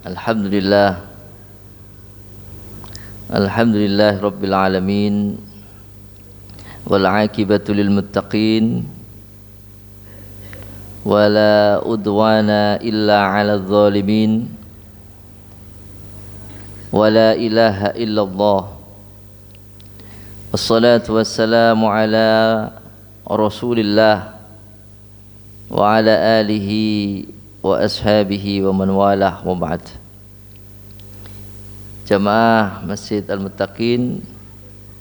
Alhamdulillah. Alhamdulillah Rabbil Alamin. Wal aqibatu lil muttaqin. Wala udwana illa ala zalimin. Wala ilaha illallah. Wassalatu wassalamu ala Rasulillah wa ala alihi wa ashabihi wa man walah wa ba'd. Jamaah Masjid Al-Muttaqin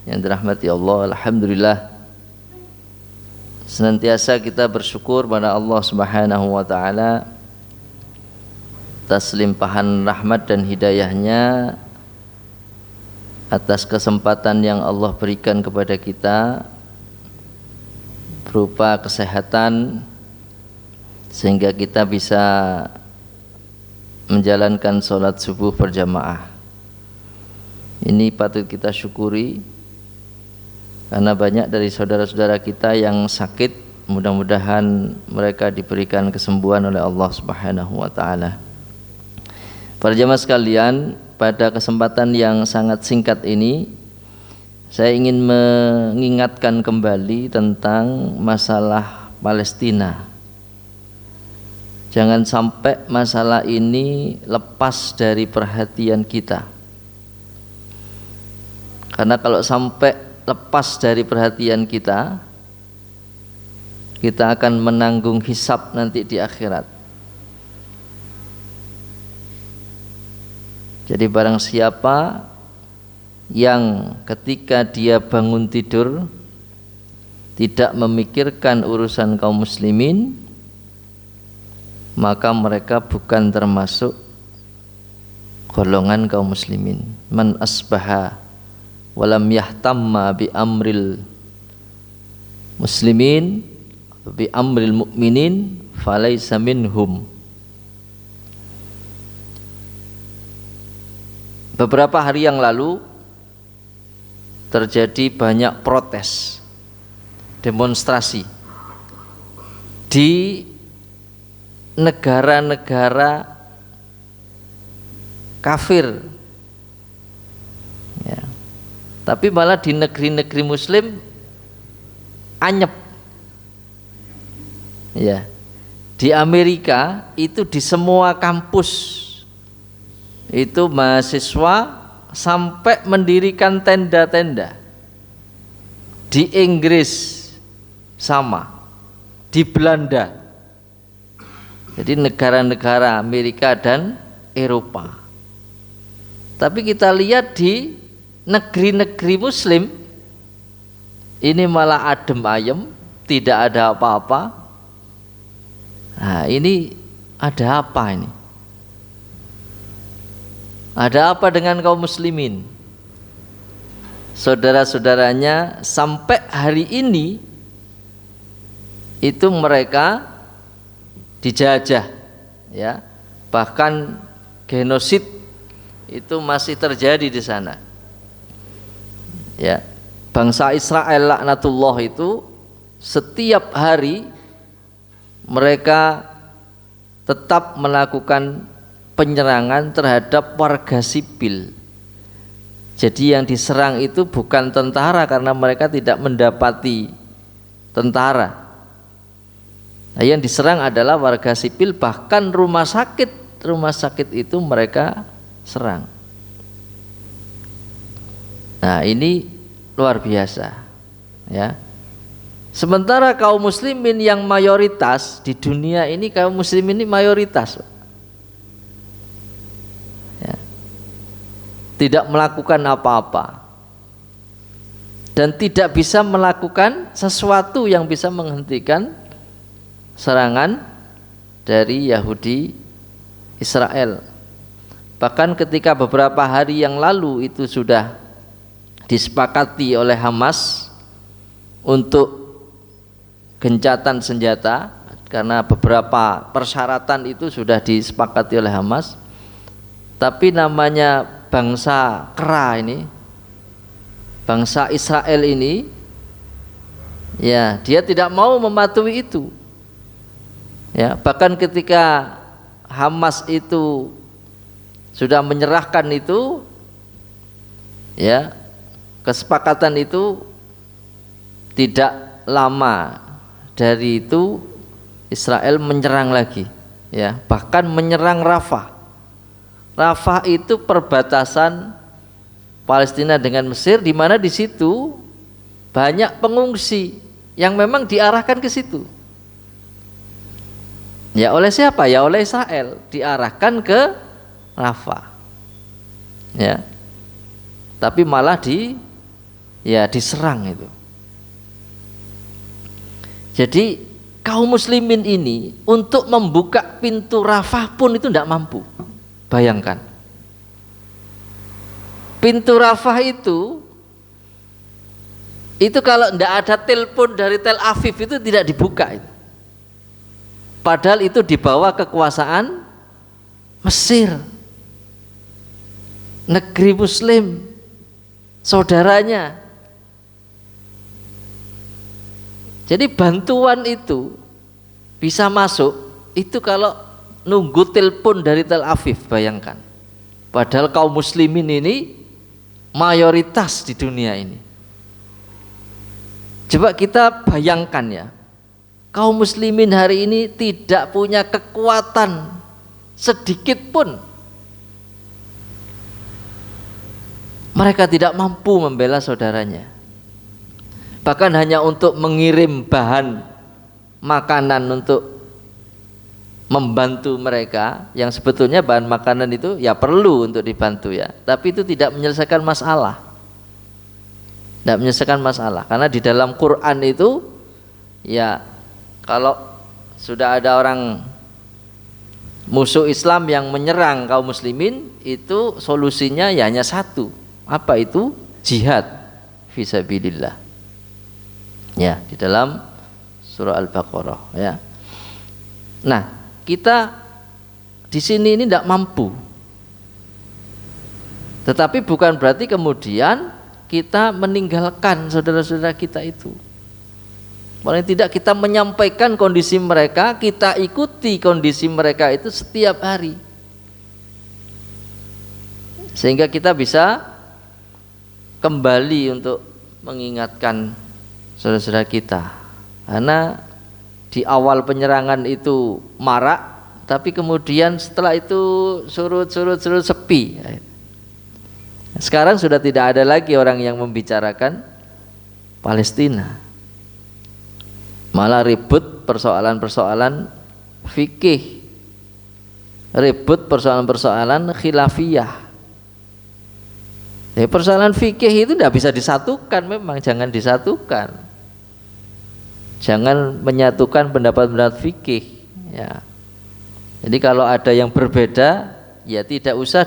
yang dirahmati Allah, alhamdulillah senantiasa kita bersyukur pada Allah Subhanahu wa taala atas limpahan rahmat dan hidayahnya, atas kesempatan yang Allah berikan kepada kita berupa kesehatan sehingga kita bisa menjalankan sholat subuh berjamaah. Ini patut kita syukuri karena banyak dari saudara-saudara kita yang sakit. Mudah-mudahan mereka diberikan kesembuhan oleh Allah Subhanahu wa taala. Para jamaah sekalian, pada kesempatan yang sangat singkat ini saya ingin mengingatkan kembali tentang masalah Palestina. Jangan sampai masalah ini lepas dari perhatian kita. Karena kalau sampai lepas dari perhatian kita, kita akan menanggung hisab nanti di akhirat. Jadi barang siapa yang ketika dia bangun tidur tidak memikirkan urusan kaum muslimin, maka mereka bukan termasuk golongan kaum muslimin. Man asbaha walam yahtamma bi amril muslimin bi amril mu'minin falaysa minhum. Beberapa hari yang lalu terjadi banyak protes, demonstrasi di negara-negara kafir ya. Tapi malah di negeri-negeri muslim anyep ya. Di Amerika itu di semua kampus itu mahasiswa sampai mendirikan tenda-tenda. Di Inggris sama, di Belanda. Jadi negara-negara Amerika dan Eropa. Tapi kita lihat di negeri-negeri muslim ini malah adem ayem, tidak ada apa-apa. Nah, ini ada apa ini? Ada apa dengan kaum muslimin? Saudara-saudaranya sampai hari ini itu mereka dijajah ya, bahkan genosid itu masih terjadi di sana ya. Bangsa Israel laknatullah itu setiap hari mereka tetap melakukan penyerangan terhadap warga sipil. Jadi yang diserang itu bukan tentara karena mereka tidak mendapati tentara. Nah, yang diserang adalah warga sipil, bahkan rumah sakit itu mereka serang. Nah, ini luar biasa ya. Sementara kaum muslimin yang mayoritas di dunia ini, kaum muslimin ini mayoritas ya, tidak melakukan apa-apa dan tidak bisa melakukan sesuatu yang bisa menghentikan serangan dari Yahudi Israel. Bahkan ketika beberapa hari yang lalu itu sudah disepakati oleh Hamas untuk gencatan senjata, karena beberapa persyaratan itu sudah disepakati oleh Hamas. Tapi namanya bangsa kera ini, bangsa Israel ini, ya dia tidak mau mematuhi itu. Ya, bahkan ketika Hamas itu sudah menyerahkan itu, ya, kesepakatan itu tidak lama dari itu Israel menyerang lagi, ya, bahkan menyerang Rafah. Rafah itu perbatasan Palestina dengan Mesir, di mana di situ banyak pengungsi yang memang diarahkan ke situ. Ya oleh siapa? Ya oleh Israel, diarahkan ke Rafah. Ya. Tapi malah diserang itu. Jadi kaum muslimin ini untuk membuka pintu Rafah pun itu tidak mampu. Bayangkan. Pintu Rafah itu kalau tidak ada telepon dari Tel Aviv itu tidak dibuka itu. Padahal itu di bawah kekuasaan Mesir, negeri muslim, saudaranya. Jadi bantuan itu bisa masuk itu kalau nunggu telepon dari Tel Aviv, bayangkan. Padahal kaum muslimin ini mayoritas di dunia ini. Coba kita bayangkan ya, kaum muslimin hari ini tidak punya kekuatan sedikit pun. Mereka tidak mampu membela saudaranya. Bahkan hanya untuk mengirim bahan makanan untuk membantu mereka, yang sebetulnya bahan makanan itu ya perlu untuk dibantu ya, tapi itu tidak menyelesaikan masalah. Tidak menyelesaikan masalah, karena di dalam Quran itu ya, kalau sudah ada orang musuh Islam yang menyerang kaum muslimin, itu solusinya ya hanya satu. Apa itu? Jihad fisabilillah. Ya, di dalam surah Al-Baqarah ya. Nah, kita di sini ini tidak mampu. Tetapi bukan berarti kemudian kita meninggalkan saudara-saudara kita itu. Paling tidak kita menyampaikan kondisi mereka, kita ikuti kondisi mereka itu setiap hari, sehingga kita bisa kembali untuk mengingatkan saudara-saudara kita. Karena di awal penyerangan itu marak, tapi kemudian setelah itu surut sepi. Sekarang sudah tidak ada lagi orang yang membicarakan Palestina, malah ribut persoalan-persoalan fikih, ribut persoalan-persoalan khilafiyah. Persoalan fikih itu tidak bisa disatukan, memang jangan disatukan, jangan menyatukan pendapat-pendapat fikih ya. Jadi kalau ada yang berbeda ya tidak usah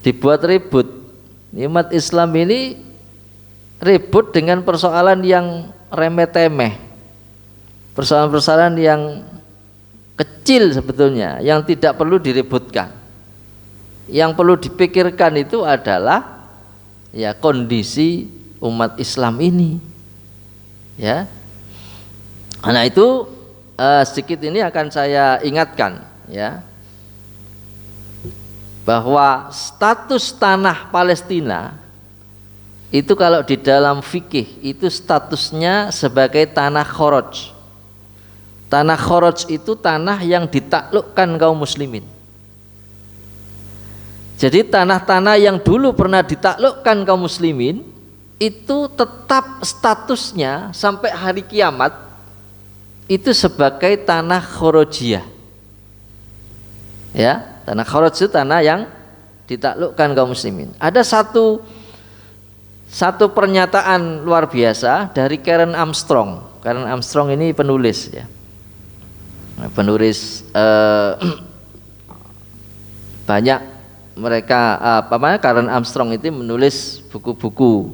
dibuat ribut. Umat Islam ini ribut dengan persoalan yang remeh-temeh, persoalan-persoalan yang kecil sebetulnya, yang tidak perlu diributkan. Yang perlu dipikirkan itu adalah ya kondisi umat Islam ini ya. Nah itu sedikit ini akan saya ingatkan ya, bahwa status tanah Palestina itu kalau di dalam fikih itu statusnya sebagai tanah khoroj. Tanah khoroj itu tanah yang ditaklukkan kaum muslimin. Jadi tanah-tanah yang dulu pernah ditaklukkan kaum muslimin itu tetap statusnya sampai hari kiamat itu sebagai tanah khorojiyah. Ya, tanah khoroj itu tanah yang ditaklukkan kaum muslimin. Ada satu pernyataan luar biasa dari Karen Armstrong. Karen Armstrong ini penulis ya, penulis banyak. Mereka Karen Armstrong itu menulis buku-buku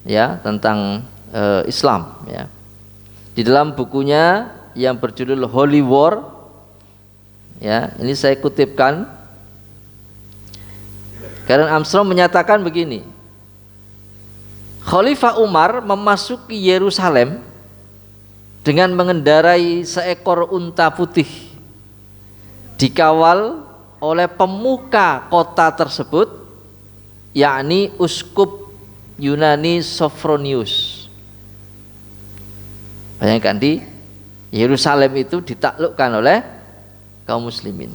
ya tentang Islam ya. Di dalam bukunya yang berjudul Holy War ya, ini saya kutipkan. Karen Armstrong menyatakan begini: Khalifah Umar memasuki Yerusalem dengan mengendarai seekor unta putih, dikawal oleh pemuka kota tersebut, yakni uskup Yunani Sophronius. Bayangkan di Yerusalem itu ditaklukkan oleh kaum muslimin.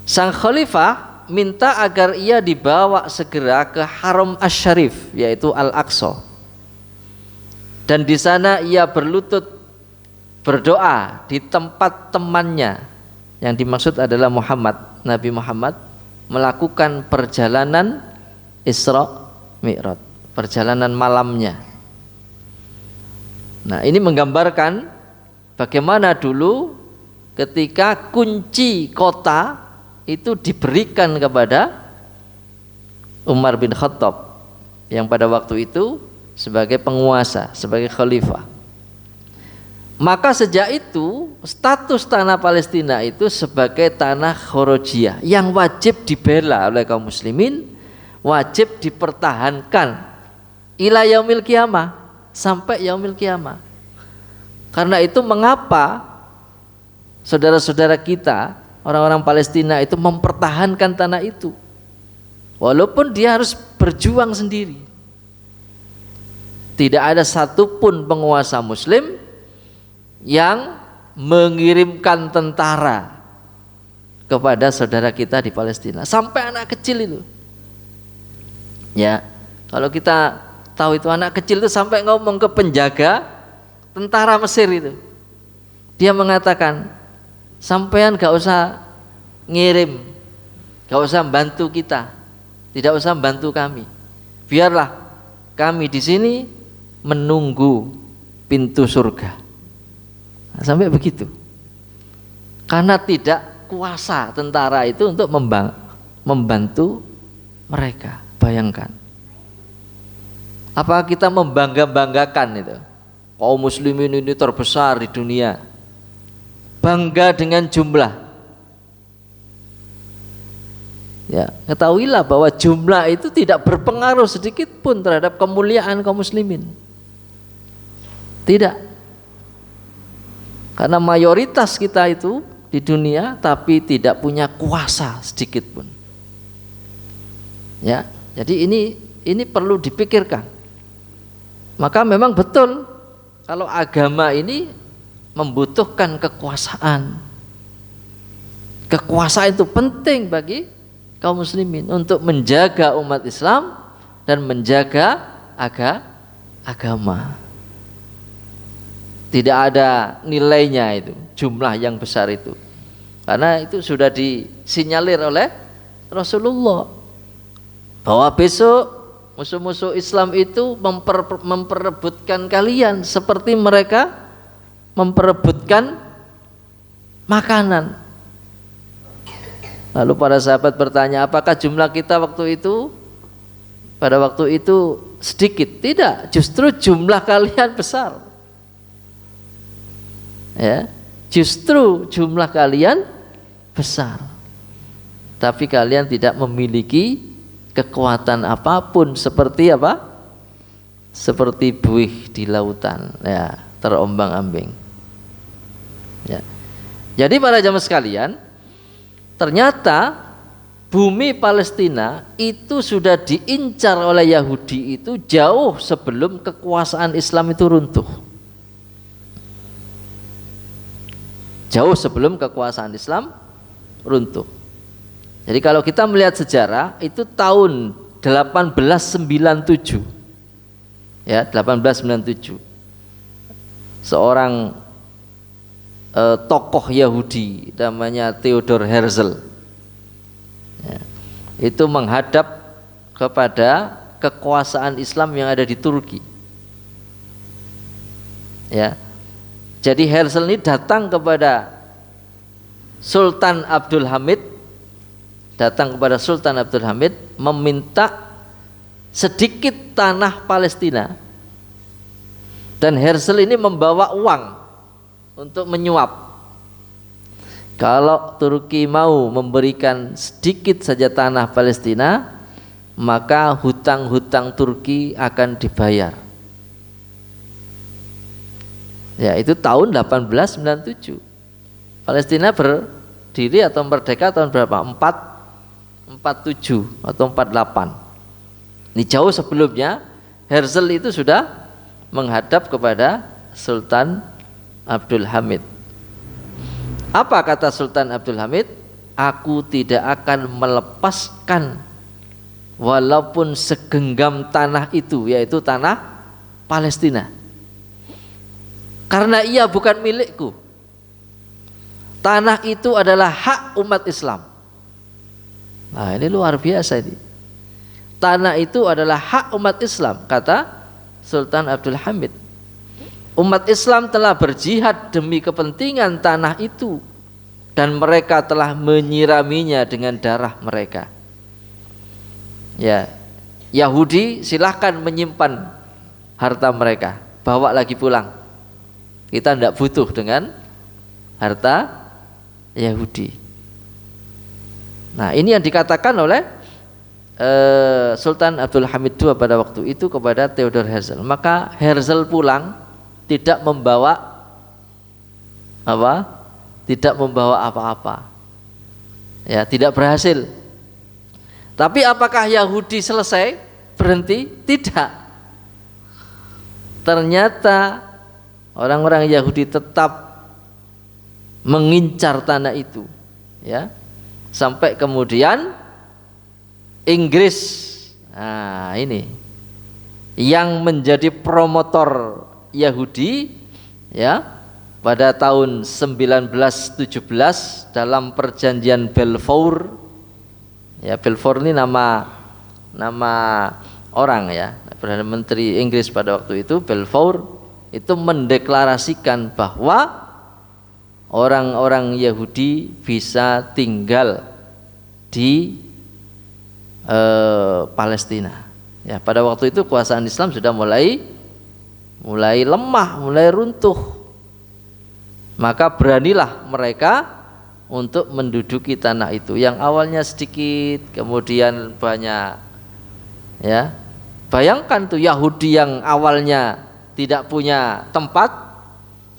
Sang khalifah minta agar ia dibawa segera ke Haram Asy-Syarif, yaitu Al-Aqsa. Dan di sana ia berlutut berdoa di tempat temannya, yang dimaksud adalah Muhammad, Nabi Muhammad, melakukan perjalanan Isra Mi'raj, perjalanan malamnya. Nah, ini menggambarkan bagaimana dulu ketika kunci kota itu diberikan kepada Umar bin Khattab yang pada waktu itu sebagai penguasa, sebagai khalifah. Maka sejak itu status tanah Palestina itu sebagai tanah khorojiyah yang wajib dibela oleh kaum muslimin, wajib dipertahankan ila yaumil qiyamah, sampai yaumil qiyamah. Karena itu mengapa saudara-saudara kita orang-orang Palestina itu mempertahankan tanah itu walaupun dia harus berjuang sendiri. Tidak ada satupun penguasa muslim yang mengirimkan tentara kepada saudara kita di Palestina, sampai anak kecil itu. Ya, kalau kita tahu itu anak kecil itu sampai ngomong ke penjaga tentara Mesir itu. Dia mengatakan, sampean gak usah ngirim, gak usah bantu kita, tidak usah bantu kami. Biarlah kami di sini menunggu pintu surga. Nah, sampai begitu. Karena tidak kuasa tentara itu untuk membantu mereka. Bayangkan. Apa kita membangga-banggakan itu? Kaum muslimin ini terbesar di dunia. Bangga dengan jumlah. Ya, ketahuilah bahwa jumlah itu tidak berpengaruh sedikit pun terhadap kemuliaan kaum muslimin. Tidak. Karena mayoritas kita itu di dunia tapi tidak punya kuasa sedikit pun. Ya, jadi ini perlu dipikirkan. Maka memang betul kalau agama ini membutuhkan kekuasaan. Kekuasaan itu penting bagi kaum muslimin untuk menjaga umat Islam dan menjaga agama. Tidak ada nilainya itu, jumlah yang besar itu. Karena itu sudah disinyalir oleh Rasulullah bahwa besok musuh-musuh Islam itu memperebutkan kalian seperti mereka memperebutkan makanan. Lalu para sahabat bertanya, apakah jumlah kita pada waktu itu sedikit? Tidak, justru jumlah kalian besar. Ya, justru jumlah kalian besar. Tapi kalian tidak memiliki kekuatan apapun, seperti apa? Seperti buih di lautan, ya, terombang-ambing. Ya. Jadi para jamaah sekalian, ternyata bumi Palestina itu sudah diincar oleh Yahudi itu jauh sebelum kekuasaan Islam itu runtuh. Jauh sebelum kekuasaan Islam runtuh. Jadi kalau kita melihat sejarah itu tahun 1897. Ya, 1897. Seorang tokoh Yahudi namanya Theodor Herzl. Ya, itu menghadap kepada kekuasaan Islam yang ada di Turki. Ya. Jadi Herzl ini datang kepada Sultan Abdul Hamid, meminta sedikit tanah Palestina, dan Herzl ini membawa uang untuk menyuap. Kalau Turki mau memberikan sedikit saja tanah Palestina, maka hutang-hutang Turki akan dibayar. Ya, itu tahun 1897. Palestina berdiri atau merdeka tahun berapa? 47 atau 48. Ini jauh sebelumnya Herzl itu sudah menghadap kepada Sultan Abdul Hamid. Apa kata Sultan Abdul Hamid? Aku tidak akan melepaskan walaupun segenggam tanah itu, yaitu tanah Palestina, karena ia bukan milikku. Tanah itu adalah hak umat Islam. Nah, ini luar biasa ini. Tanah itu adalah hak umat Islam, kata Sultan Abdul Hamid. Umat Islam telah berjihad demi kepentingan tanah itu dan mereka telah menyiraminya dengan darah mereka. Ya, Yahudi silahkan menyimpan harta mereka, bawa lagi pulang. Kita tidak butuh dengan harta Yahudi. Nah, ini yang dikatakan oleh Sultan Abdul Hamid II pada waktu itu kepada Theodor Herzl. Maka Herzl pulang tidak membawa apa? Tidak membawa apa-apa. Ya, tidak berhasil. Tapi apakah Yahudi selesai? Berhenti? Tidak. Ternyata orang-orang Yahudi tetap mengincar tanah itu, ya. Sampai kemudian Inggris, nah ini yang menjadi promotor Yahudi, ya, pada tahun 1917 dalam perjanjian Balfour. Ya, Balfour ini nama orang, ya, Perdana Menteri Inggris pada waktu itu. Balfour itu mendeklarasikan bahwa orang-orang Yahudi bisa tinggal di Palestina. Ya, pada waktu itu kekuasaan Islam sudah mulai lemah, mulai runtuh. Maka beranilah mereka untuk menduduki tanah itu yang awalnya sedikit, kemudian banyak. Ya, bayangkan tuh Yahudi yang awalnya tidak punya tempat,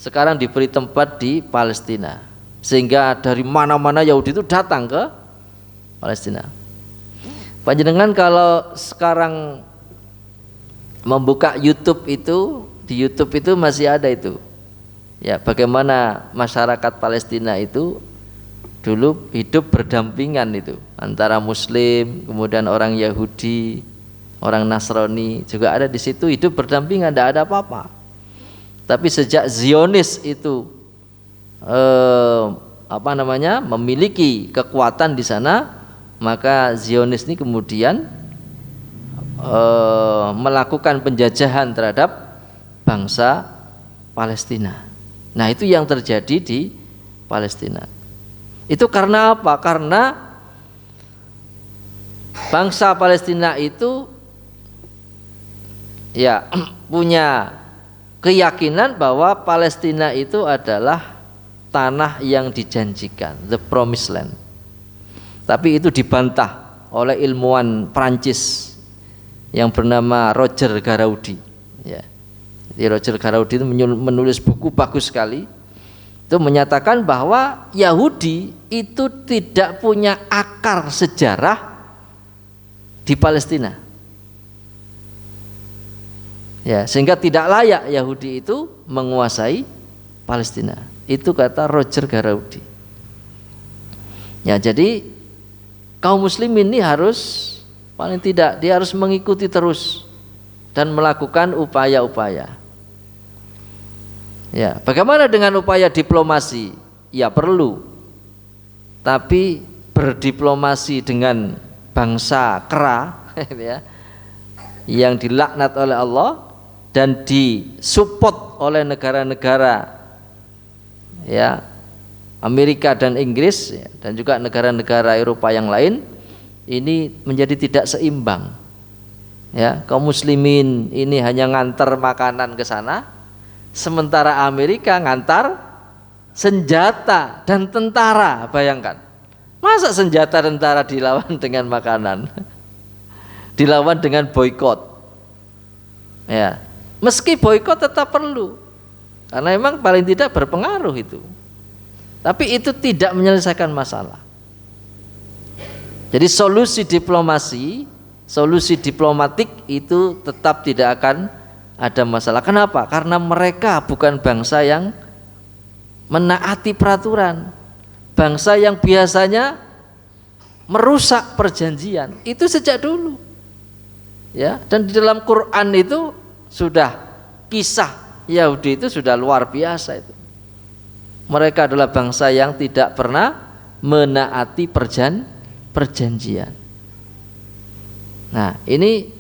sekarang diberi tempat di Palestina, sehingga dari mana-mana Yahudi itu datang ke Palestina. Panjenengan kalau sekarang membuka YouTube itu, di YouTube itu masih ada itu, ya, bagaimana masyarakat Palestina itu dulu hidup berdampingan itu antara Muslim, kemudian orang Yahudi, orang Nasrani juga ada di situ, hidup berdampingan, tidak ada apa-apa. Tapi sejak Zionis itu memiliki kekuatan di sana, maka Zionis ini kemudian melakukan penjajahan terhadap bangsa Palestina. Nah, itu yang terjadi di Palestina. Itu karena apa? Karena bangsa Palestina itu ya punya keyakinan bahwa Palestina itu adalah tanah yang dijanjikan, the promised land. Tapi itu dibantah oleh ilmuwan Prancis yang bernama Roger Garaudi. Ya. Jadi Roger Garaudi itu menulis buku bagus sekali. Itu menyatakan bahwa Yahudi itu tidak punya akar sejarah di Palestina. Ya, sehingga tidak layak Yahudi itu menguasai Palestina. Itu kata Roger Garaudi. Ya, jadi kaum muslimin ini harus, paling tidak dia harus mengikuti terus dan melakukan upaya-upaya. Ya, bagaimana dengan upaya diplomasi? Ya perlu. Tapi berdiplomasi dengan bangsa kera ya, yang dilaknat oleh Allah dan disupport oleh negara-negara ya Amerika dan Inggris ya, dan juga negara-negara Eropa yang lain, ini menjadi tidak seimbang. Ya, kaum muslimin ini hanya ngantar makanan ke sana, sementara Amerika ngantar senjata dan tentara. Bayangkan, masa senjata tentara dilawan dengan makanan, dilawan dengan boikot. Ya, meski boikot tetap perlu, karena memang paling tidak berpengaruh itu. Tapi itu tidak menyelesaikan masalah. Jadi solusi diplomasi, solusi diplomatik itu tetap tidak akan ada masalah. Kenapa? Karena mereka bukan bangsa yang menaati peraturan, bangsa yang biasanya merusak perjanjian itu sejak dulu, ya. Dan di dalam Quran itu sudah kisah Yahudi itu sudah luar biasa itu. Mereka adalah bangsa yang tidak pernah menaati perjanjian. Nah, ini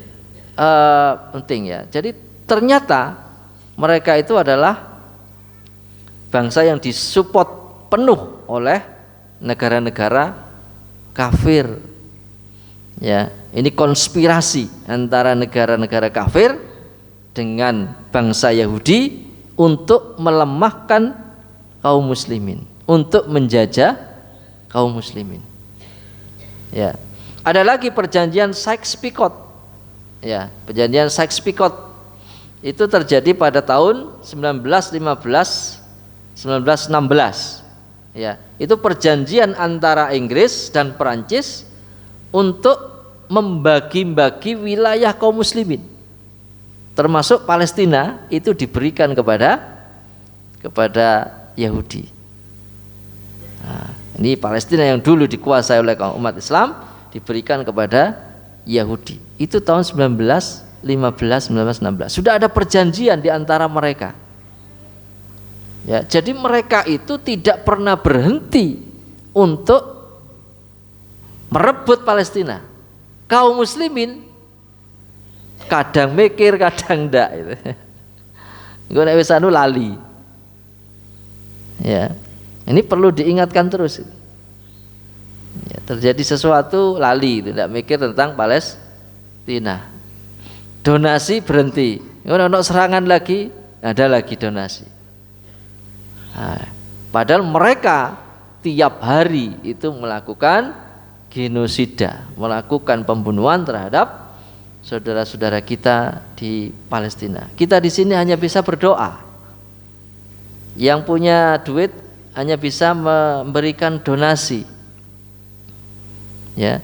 penting ya. Jadi ternyata mereka itu adalah bangsa yang disupport penuh oleh negara-negara kafir. Ya, ini konspirasi antara negara-negara kafir dengan bangsa Yahudi untuk melemahkan kaum muslimin, untuk menjajah kaum muslimin. Ya. Ada lagi perjanjian Sykes-Picot. Ya, perjanjian Sykes-Picot itu terjadi pada tahun 1916. Ya, itu perjanjian antara Inggris dan Perancis untuk membagi-bagi wilayah kaum muslimin. Termasuk Palestina itu diberikan kepada Yahudi. Nah, ini Palestina yang dulu dikuasai oleh kaum umat Islam diberikan kepada Yahudi. Itu tahun 1916. Sudah ada perjanjian di antara mereka. Ya, jadi mereka itu tidak pernah berhenti untuk merebut Palestina. Kaum muslimin kadang mikir, kadang enggak gitu. Gue nek wis anu lali. Ya, ini perlu diingatkan terus. Ya, terjadi sesuatu lali, tidak mikir tentang Palestina. Donasi berhenti. Kalau ada serangan lagi, ada lagi donasi. Nah, padahal mereka tiap hari itu melakukan genosida, melakukan pembunuhan terhadap saudara-saudara kita di Palestina. Kita di sini hanya bisa berdoa. Yang punya duit hanya bisa memberikan donasi, ya.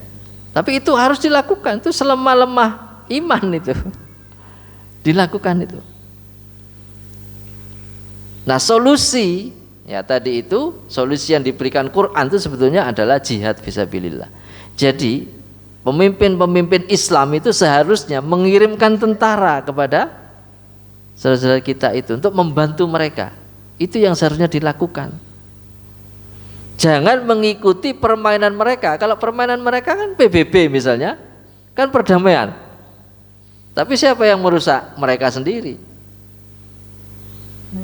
Tapi itu harus dilakukan. Itu selemah-lemah iman itu dilakukan itu. Nah, solusi ya tadi itu solusi yang diberikan Quran itu sebetulnya adalah jihad fisabilillah. Jadi pemimpin-pemimpin Islam itu seharusnya mengirimkan tentara kepada saudara-saudara kita itu untuk membantu mereka. Itu yang seharusnya dilakukan. Jangan mengikuti permainan mereka. Kalau permainan mereka kan PBB misalnya, kan perdamaian. Tapi siapa yang merusak? Mereka sendiri.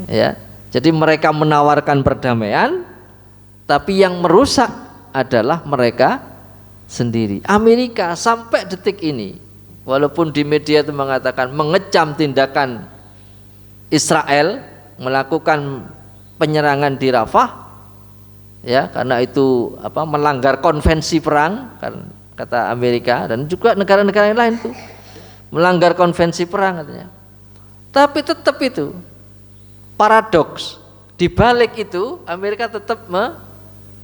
Ya, jadi mereka menawarkan perdamaian, tapi yang merusak adalah mereka sendiri. Amerika sampai detik ini, walaupun di media itu mengatakan mengecam tindakan Israel melakukan penyerangan di Rafah, ya, karena itu melanggar konvensi perang, kan, kata Amerika, dan juga negara-negara yang lain tuh melanggar konvensi perang katanya. Tapi tetap itu paradoks, di balik itu Amerika tetap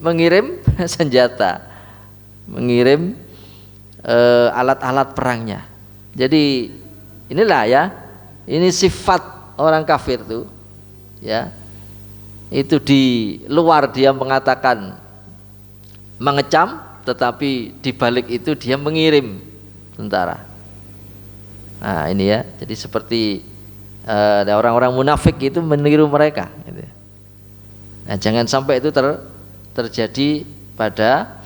mengirim senjata, mengirim alat-alat perangnya. Jadi inilah ya, ini sifat orang kafir tuh. Ya, itu di luar dia mengatakan mengecam, tetapi di balik itu dia mengirim tentara. Nah ini ya, jadi seperti orang-orang munafik itu meniru mereka. Gitu. Nah jangan sampai itu terjadi pada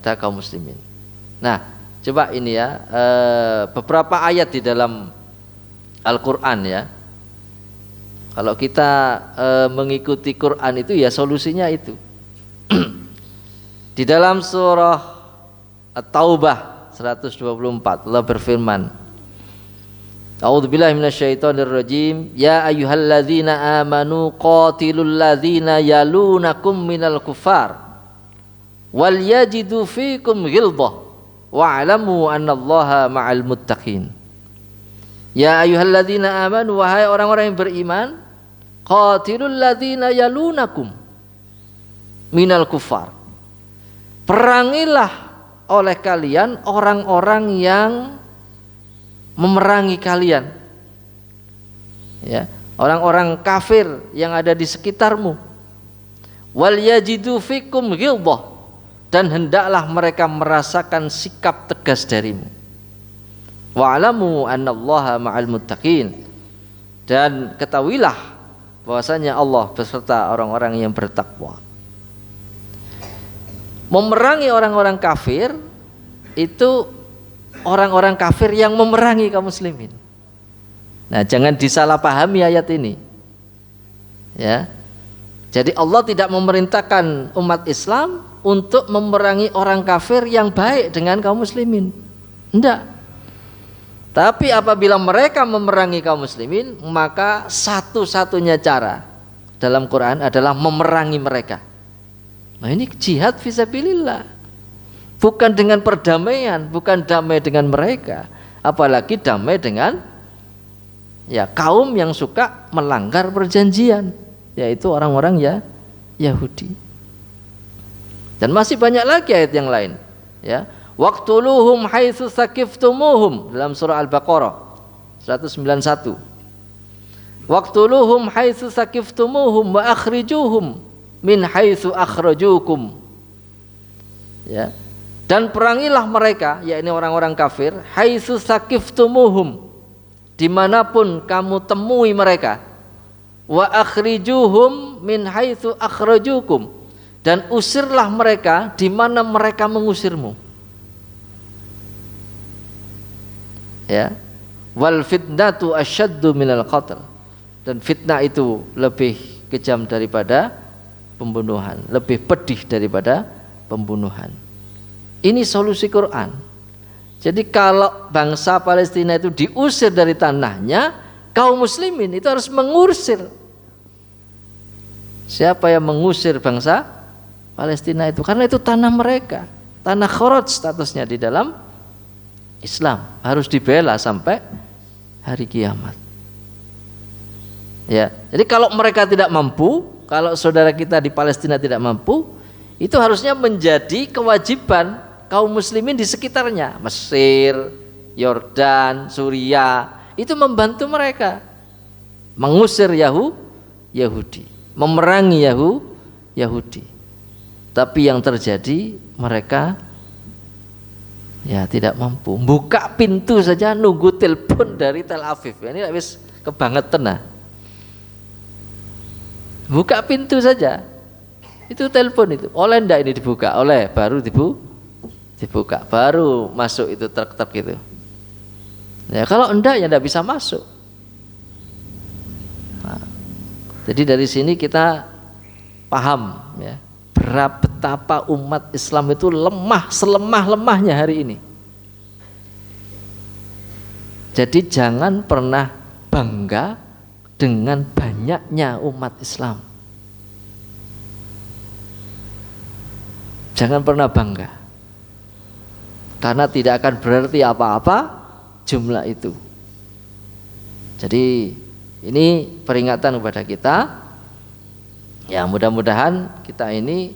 kita kaum muslimin. Nah coba ini ya, beberapa ayat di dalam Al-Quran ya. Kalau kita mengikuti Quran itu ya solusinya itu. Di dalam surah At-Taubah 124 Allah berfirman, A'udzubillahi minasyaitonirrajim, ya ayyuhalladzina amanu qatilul ladzina yalunakum minal kufar wal yajidu fikum ghilzah wa'lamu annallaha ma'al muttaqin. Ya ayyuhalladzina amanu, wahai orang-orang yang beriman, qatilul ladzina yalunakum, minal kufar. Perangilah oleh kalian orang-orang yang memerangi kalian. Ya, orang-orang kafir yang ada di sekitarmu. Wal yajidu fikum ghilzah, dan hendaklah mereka merasakan sikap tegas darimu. Wa'lamu annallaha ma'al muttaqin, dan ketahuilah bahwasanya Allah beserta orang-orang yang bertakwa. Memerangi orang-orang kafir itu orang-orang kafir yang memerangi kaum muslimin. Nah, jangan disalahpahami ayat ini. Ya. Jadi Allah tidak memerintahkan umat Islam untuk memerangi orang kafir yang baik dengan kaum muslimin. Enggak. Tapi apabila mereka memerangi kaum muslimin, maka satu-satunya cara dalam Quran adalah memerangi mereka. Nah, ini jihad fisabilillah. Bukan dengan perdamaian, bukan damai dengan mereka, apalagi damai dengan ya kaum yang suka melanggar perjanjian, yaitu orang-orang ya Yahudi. Dan masih banyak lagi ayat yang lain, ya. Waqtuluhum haitsu saqiftumuhum dalam surah Al-Baqarah 191. Waqtuluhum haitsu saqiftumuhum wa akhrijuhum min haitsu akhrajukum. Ya. Dan perangilah mereka, yakni orang-orang kafir, haitsu saqiftumuhum, dimanapun kamu temui mereka. Wa akhrijuhum min haitsu akhrajukum, dan usirlah mereka di mana mereka mengusirmu. Ya. Wal fitnatu asyaddu minal qatl, dan fitnah itu lebih kejam daripada pembunuhan, lebih pedih daripada pembunuhan. Ini solusi Quran. Jadi kalau bangsa Palestina itu diusir dari tanahnya, kaum muslimin itu harus mengusir. Siapa yang mengusir bangsa Palestina itu? Karena itu tanah mereka, tanah kharaj statusnya di dalam Islam, harus dibela sampai hari kiamat. Ya, jadi kalau mereka tidak mampu, kalau saudara kita di Palestina tidak mampu, itu harusnya menjadi kewajiban kaum muslimin di sekitarnya, Mesir, Yordan, Suriah, itu membantu mereka mengusir Yahudi, memerangi Yahudi. Tapi yang terjadi mereka ya tidak mampu. Buka pintu saja nunggu telepon dari Tel Aviv. Ini wis kebangetan nah. Buka pintu saja. Itu telepon itu. Oleh ndak ini dibuka? Oleh, baru dibuka. Baru masuk itu truk-truk itu. Ya kalau enggak ya enggak bisa masuk. Nah, jadi dari sini kita paham ya, betapa umat Islam itu lemah, selemah-lemahnya hari ini. Jadi jangan pernah bangga dengan banyaknya umat Islam. Jangan pernah bangga, karena tidak akan berarti apa-apa jumlah itu. Jadi ini peringatan kepada kita. Ya mudah-mudahan kita ini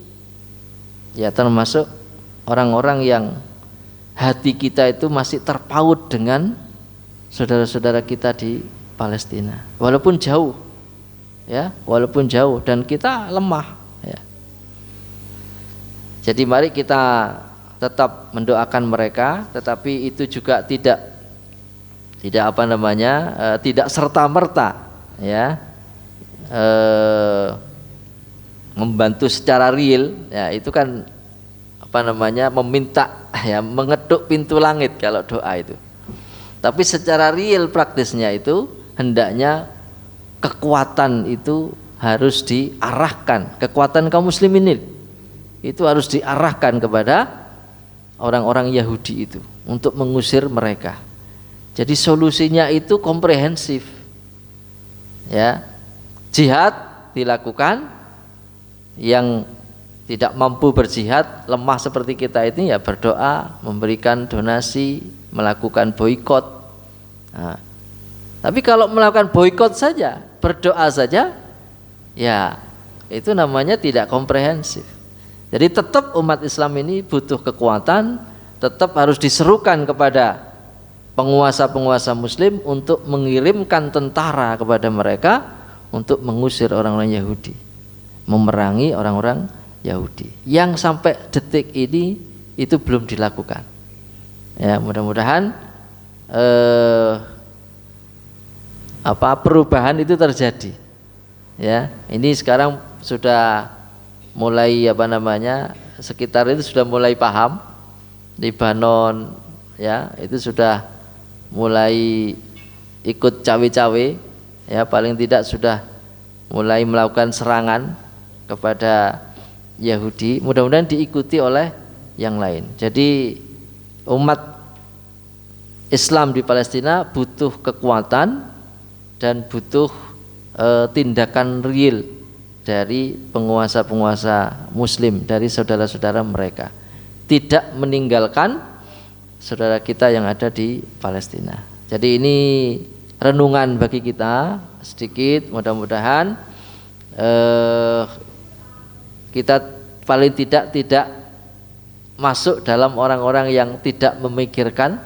ya termasuk orang-orang yang hati kita itu masih terpaut dengan saudara-saudara kita di Palestina, walaupun jauh, ya, walaupun jauh dan kita lemah. Ya. Jadi mari kita tetap mendoakan mereka, tetapi itu juga tidak tidak serta-merta, ya. Membantu secara real, ya itu kan meminta ya, mengetuk pintu langit kalau doa itu. Tapi secara real praktisnya itu hendaknya kekuatan itu harus diarahkan, kekuatan kaum muslimin itu harus diarahkan kepada orang-orang Yahudi itu untuk mengusir mereka. Jadi solusinya itu komprehensif. Ya. Jihad dilakukan. Yang tidak mampu berjihad, lemah seperti kita ini ya berdoa, memberikan donasi, melakukan boikot. Nah, tapi kalau melakukan boikot saja, berdoa saja, ya itu namanya tidak komprehensif. Jadi tetap umat Islam ini butuh kekuatan, tetap harus diserukan kepada penguasa-penguasa muslim untuk mengirimkan tentara kepada mereka untuk mengusir orang-orang Yahudi, memerangi orang-orang Yahudi. Yang sampai detik ini itu belum dilakukan. Ya, mudah-mudahan perubahan itu terjadi. Ya, ini sekarang sudah mulai sekitar itu sudah mulai paham. Libanon ya itu sudah mulai ikut cawe-cawe, ya paling tidak sudah mulai melakukan serangan kepada Yahudi. Mudah-mudahan diikuti oleh yang lain. Jadi umat Islam di Palestina butuh kekuatan dan butuh tindakan real dari penguasa-penguasa muslim, dari saudara-saudara mereka, tidak meninggalkan saudara kita yang ada di Palestina. Jadi ini renungan bagi kita sedikit, mudah-mudahan kita paling tidak masuk dalam orang-orang yang tidak memikirkan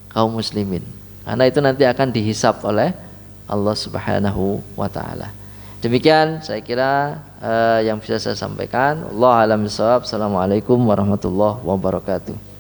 kaum muslimin, karena itu nanti akan dihisab oleh Allah Subhanahu wa taala. Demikian saya kira yang bisa saya sampaikan. Wallahu a'lam bishawab. Assalamualaikum warahmatullahi wabarakatuh.